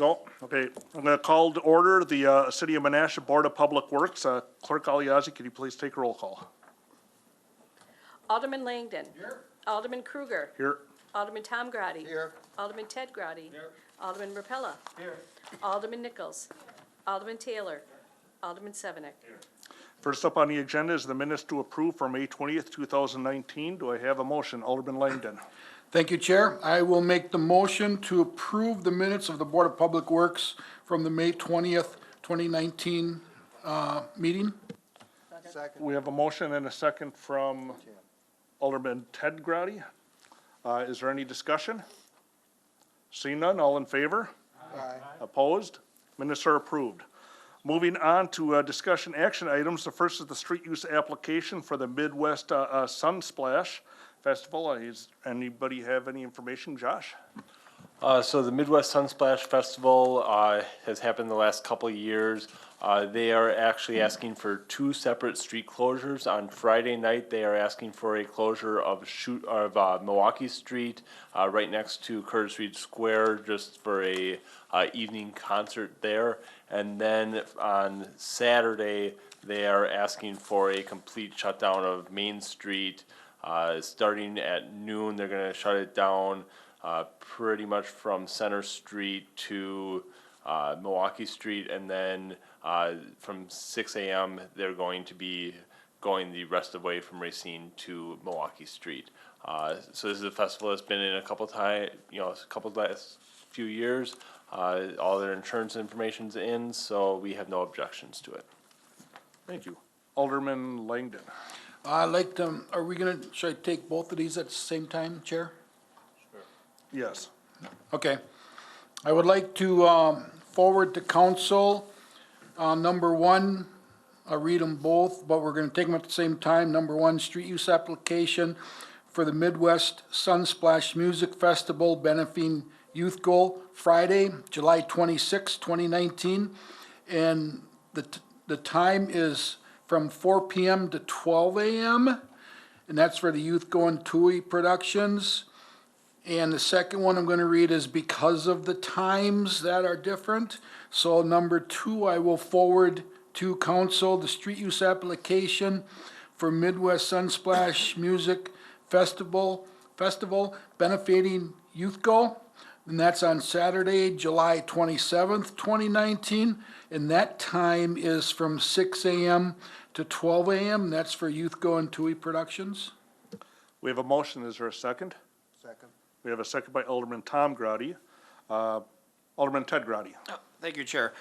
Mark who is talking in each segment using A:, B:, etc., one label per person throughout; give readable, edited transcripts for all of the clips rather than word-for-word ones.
A: go. Okay, I'm going to call to order the City of Menasha Board of Public Works. Clerk Aliazi, could you please take a roll call?
B: Alderman Langdon. Here. Alderman Kruger.
A: Here.
B: Alderman Tom Grady.
C: Here.
B: Alderman Ted Grady.
C: Here.
B: Alderman Rapella.
C: Here.
B: Alderman Nichols. Alderman Taylor. Alderman Sevenik.
A: First up on the agenda is the minutes to approve for May 20th, 2019. Do I have a motion? Alderman Langdon.
D: Thank you, Chair. I will make the motion to approve the minutes of the Board of Public Works from the May 20th, 2019 meeting.
C: Second.
A: We have a motion and a second from Alderman Ted Grady. Is there any discussion? Seeing none, all in favor?
C: Aye.
A: Opposed? Minutes are approved. Moving on to discussion action items. The first is the street use application for the Midwest Sunsplash Festival. Does anybody have any information? Josh?
E: So the Midwest Sunsplash Festival has happened the last couple of years. They are actually asking for 2 separate street closures. On Friday night, they are asking for a closure of Milwaukee Street right next to Curtis Reed Square, just for a evening concert there. And then on Saturday, they are asking for a complete shutdown of Main Street. Starting at noon, they're going to shut it down pretty much from Center Street to Milwaukee Street, and then from 6 a.m. they're going to be going the rest of the way from Racine to Milwaukee Street. So this is a festival that's been in a couple last few years. All their insurance information's in, so we have no objections to it.
A: Thank you. Alderman Langdon.
D: I'd like to, should I take both of these at the same time, Chair?
A: Yes.
D: Okay. I would like to forward to council, number 1, I'll read them both, but we're going to take them at the same time. Number 1, street use application for the Midwest Sunsplash Music Festival benefiting Youth Goal, Friday, July 26, 2019. And the time is from 4 p.m. to 12 a.m., and that's for the Youth Go and TUI Productions. And the second one I'm going to read is because of the times that are different. So number 2, I will forward to council the street use application for Midwest Sunsplash Music Festival benefiting Youth Go. And that's on Saturday, July 27th, 2019. And that time is from 6 a.m. to 12 a.m. That's for Youth Go and TUI Productions.
A: We have a motion. Is there a second?
C: Second.
A: We have a second by Alderman Tom Grady. Alderman Ted Grady.
F: Oh, thank you, Chair.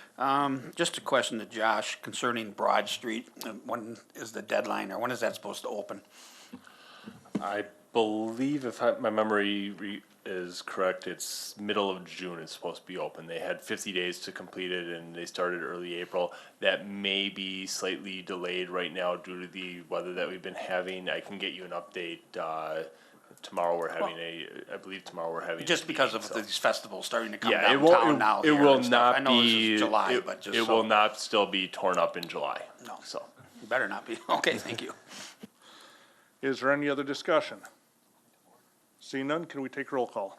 F: Just a question to Josh concerning Broad Street. When is the deadline, or when is that supposed to open?
E: I believe, if my memory is correct, it's middle of June it's supposed to be open. They had 50 days to complete it, and they started early April. That may be slightly delayed right now due to the weather that we've been having. I can get you an update. Tomorrow we're having I believe tomorrow we're having
F: Just because of these festivals starting to come
E: yeah,
F: downtown now.
E: it
F: here
E: will
F: and stuff.
E: not
F: I know
E: be
F: this is July, but just
E: it
F: so.
E: will not still be torn up in July.
F: No.
E: So
F: You better not be. Okay, thank you.
A: Is there any other discussion? Seeing none, can we take roll call?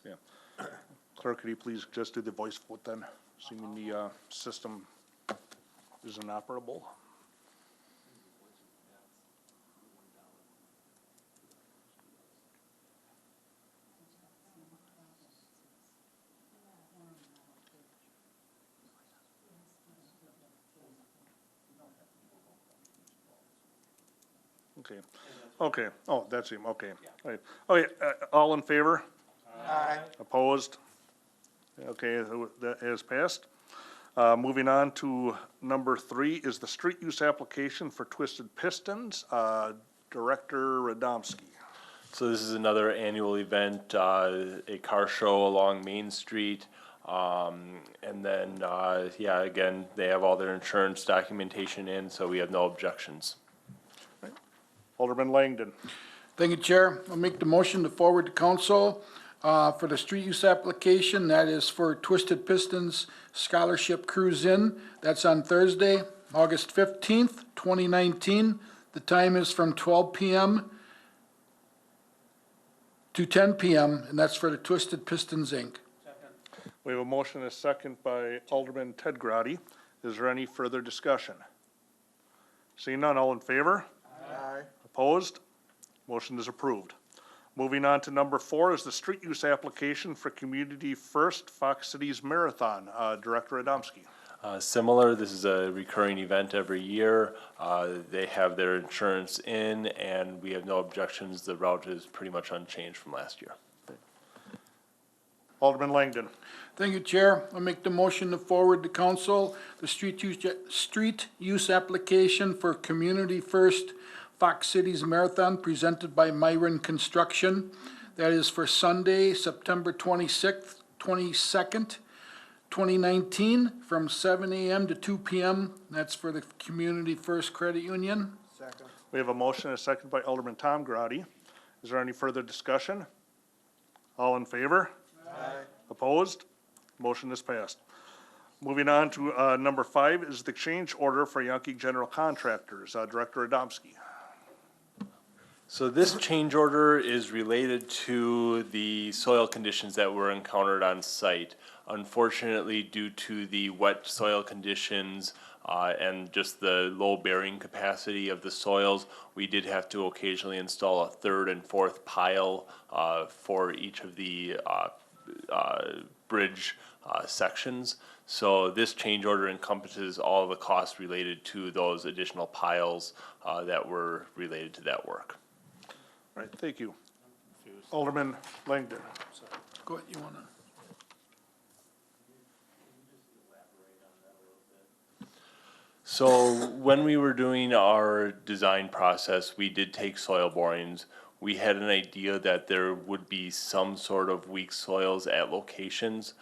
A: Yeah. Clerk, could you please just do the voice vote then, assuming the system is inoperable? Okay, okay, oh, that's him, okay. All right. Okay, all in favor?
C: Aye.
A: Opposed? Okay, that has passed. Moving on to number 3 is the street use application for Twisted Pistons. Director Radomski.
E: So this is another annual event, a car show along Main Street. And then, yeah, again, they have all their insurance documentation in, so we have no objections.
A: Alderman Langdon.
D: Thank you, Chair. I'll make the motion to forward to council for the street use application. That is for Twisted Pistons Scholarship Cruise In. That's on Thursday, August 15th, 2019. The time is from 12 p.m. to 10 p.m., and that's for the Twisted Pistons, Inc.
A: We have a motion and a second by Alderman Ted Grady. Is there any further discussion? Seeing none, all in favor? Aye. Opposed? Motion is approved. Moving on to number 4 is the street use application for Community First Fox Cities Marathon. Director Radomski.
E: Similar, this is a recurring event every year. They have their insurance in, and we have no objections. The route is pretty much unchanged from last year.
A: Alderman Langdon.
D: Thank you, Chair. I'll make the motion to forward to council the street use application for Community First Fox Cities Marathon presented by Myron Construction. That is for Sunday, September 22nd, 2019, from 7 a.m. to 2 p.m. That's for the Community First Credit Union.
A: We have a motion and a second by Alderman Tom Grady. Is there any further discussion? All in favor? Aye. Opposed? Motion is passed. Moving on to number 5 is the change order for Yankee General Contractors. Director Radomski.
E: So this change order is related to the soil conditions that were encountered on site. Unfortunately, due to the wet soil conditions and just the low bearing capacity of the soils, we did have to occasionally install a third and fourth pile for each of the bridge sections. So this change order encompasses all of the costs related to those additional piles that were related to that work.
A: All right, thank you. Alderman Langdon.
D: Go ahead, you wanna?
E: So when we were doing our design process, we did take soil borings. We had an idea that there would be some sort of weak soils at locations.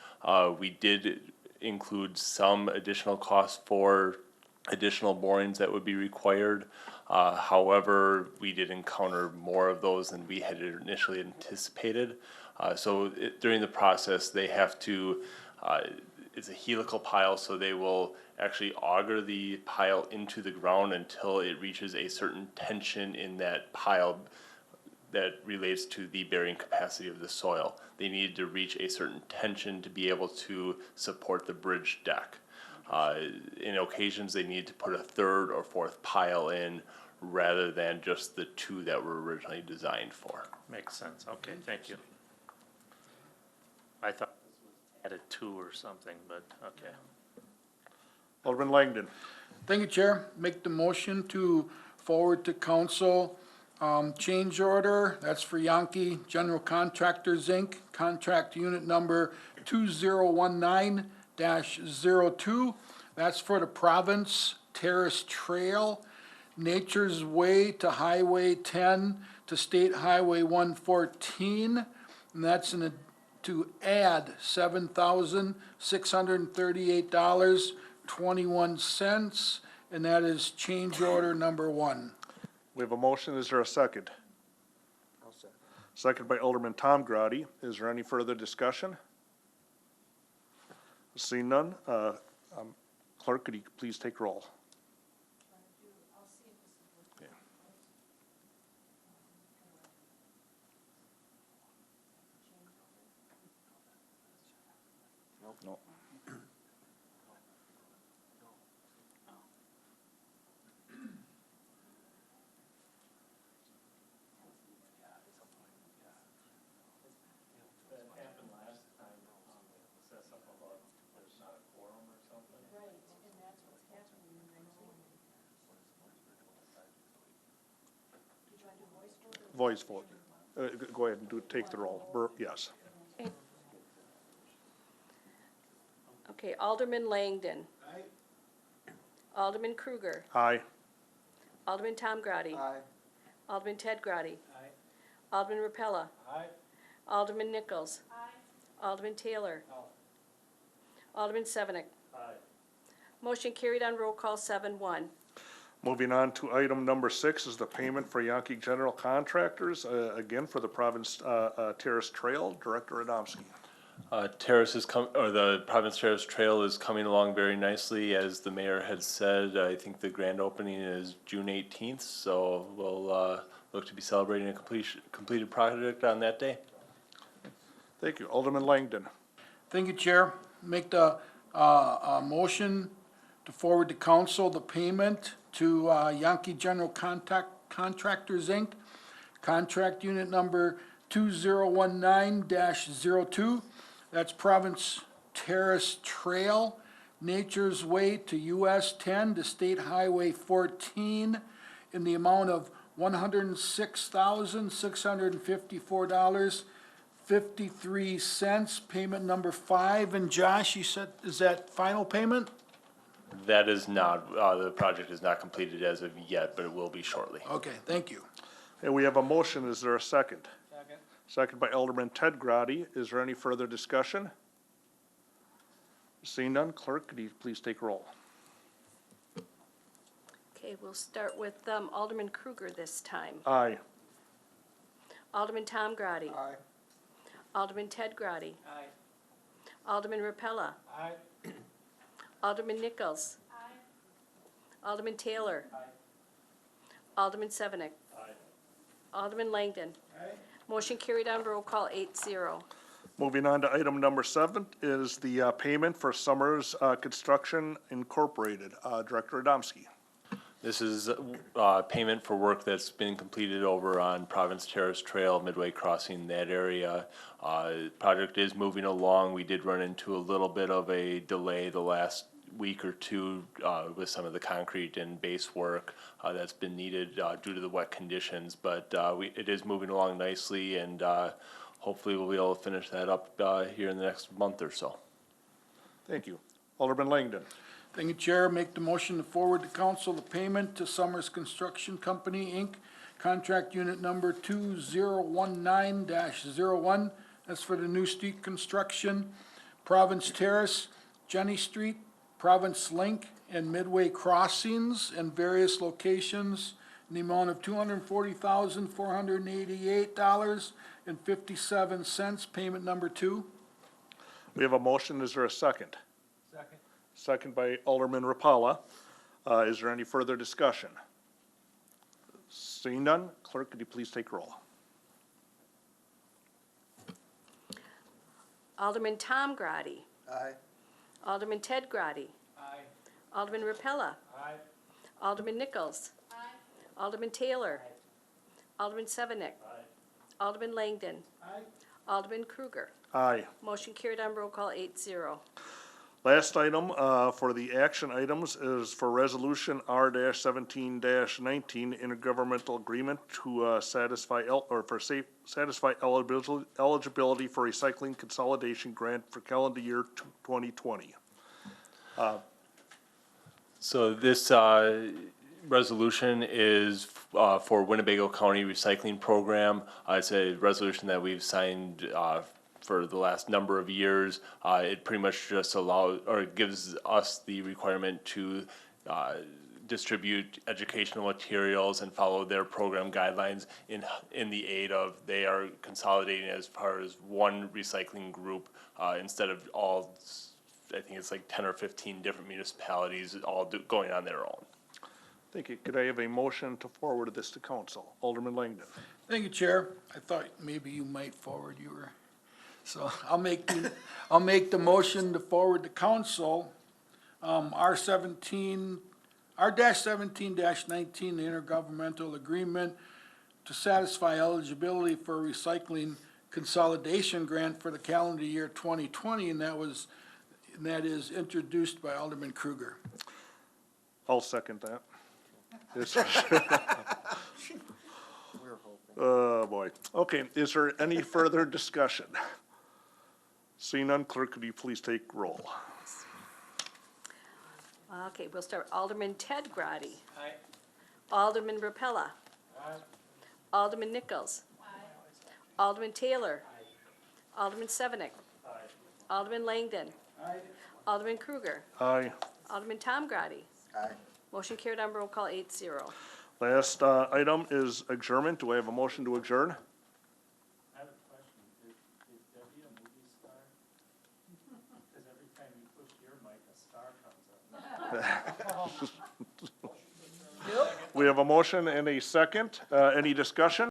E: We did include some additional costs for additional borings that would be required. However, we did encounter more of those than we had initially anticipated. During the process, they have to, it's a helical pile, so they will actually auger the pile into the ground until it reaches a certain tension in that pile that relates to the bearing capacity of the soil. They needed to reach a certain tension to be able to support the bridge deck. In occasions, they need to put a third or fourth pile in rather than just the 2 that were originally designed for.
C: Makes sense, okay, thank you. I thought this was added 2 or something, but, okay.
A: Alderman Langdon.
D: Thank you, Chair. Make the motion to forward to council, change order. That's for Yankee General Contractors, Inc., contract unit number 2019-02. That's for the Province Terrace Trail, Nature's Way to Highway 10 to State Highway 114. And that's to add $7,638.21, and that is change order number 1.
A: We have a motion. Is there a second? I'll second. Second by Alderman Tom Grady. Is there any further discussion? Seeing none, clerk, could you please take roll? No. Voice vote. Go ahead and take the roll. Yes.
B: Okay, Alderman Langdon. Alderman Kruger.
A: Aye.
B: Alderman Tom Grady. Alderman Ted Grady. Alderman Repella. Alderman Nichols. Alderman Taylor. Alderman Sevenick. Motion carried on roll call 7-1.
A: Moving on to item number 6 is the payment for Yankee General Contractors, again for the Province Terrace Trail. Director Adamski.
E: Terrace is the Province Terrace Trail is coming along very nicely, as the mayor had said. I think the grand opening is June 18th, so we'll look to be celebrating a completed project on that day.
A: Thank you. Alderman Langdon.
D: Thank you, Chair. Make the motion to forward to council the payment to Yankee General Contractors, Inc., contract unit number 2019-02. That's Province Terrace Trail, Nature's Way to US 10 to State Highway 14 in the amount of $106,654.53, payment number 5. And Josh, you said, is that final payment?
E: That is not, the project is not completed as of yet, but it will be shortly.
D: Okay, thank you.
A: And we have a motion. Is there a second? Second by Alderman Ted Grady. Is there any further discussion? Seeing none, clerk, could you please take roll?
B: Okay, we'll start with Alderman Kruger this time.
A: Aye.
B: Alderman Tom Grady. Alderman Ted Grady. Alderman Repella. Alderman Nichols. Alderman Taylor. Alderman Sevenick. Alderman Langdon. Motion carried on roll call 8-0.
A: Moving on to item number 7 is the payment for Summers Construction Incorporated. Director Adamski.
E: This is payment for work that's been completed over on Province Terrace Trail, Midway Crossing, that area. Project is moving along. We did run into a little bit of a delay the last week or two with some of the concrete and base work that's been needed due to the wet conditions, but it is moving along nicely, and hopefully we'll be able to finish that up here in the next month or so.
A: Thank you. Alderman Langdon.
D: Thank you, Chair. Make the motion to forward to council the payment to Summers Construction Company, Inc., contract unit number 2019-01. That's for the new street construction, Province Terrace, Jenny Street, Province Link, and Midway Crossings in various locations in the amount of $240,488.57, payment number 2.
A: We have a motion. Is there a second? Second by Alderman Rapala. Is there any further discussion? Seeing none, clerk, could you please take roll?
B: Alderman Tom Grady. Alderman Ted Grady. Alderman Repella. Alderman Nichols. Alderman Taylor. Alderman Sevenick. Alderman Langdon. Alderman Kruger.
A: Aye.
B: Motion carried on roll call 8-0.
A: Last item for the action items is for Resolution R-17-19, intergovernmental agreement to satisfy eligibility for recycling consolidation grant for calendar year 2020.
E: So this resolution is for Winnebago County Recycling Program. It's a resolution that we've signed for the last number of years. It pretty much just allows, or gives us the requirement to distribute educational materials and follow their program guidelines in the aid of, they are consolidating as far as one recycling group instead of all, I think it's like 10 or 15 different municipalities all going on their own.
A: Thank you. Could I have a motion to forward this to council? Alderman Langdon.
D: Thank you, Chair. I thought maybe you might forward your, so I'll make the motion to forward to council, R-17-19, the intergovernmental agreement to satisfy eligibility for recycling consolidation grant for the calendar year 2020, and that is introduced by Alderman Kruger.
A: I'll second that. Oh, boy. Okay, is there any further discussion? Seeing none, clerk, could you please take roll?
B: Okay, we'll start. Alderman Ted Grady. Aye. Alderman Rapella. Aye. Alderman Nichols. Aye. Alderman Taylor. Aye. Alderman Sevenick. Aye. Alderman Langdon. Aye. Alderman Kruger.
A: Aye.
B: Alderman Tom Grady.
F: Aye.
B: Motion carried on roll call 8-0.
A: Last item is adjournment. Do I have a motion to adjourn?
G: I have a question. Is Debbie a movie star? Because every time you push your mic, a star comes up.
A: We have a motion and a second. Any discussion?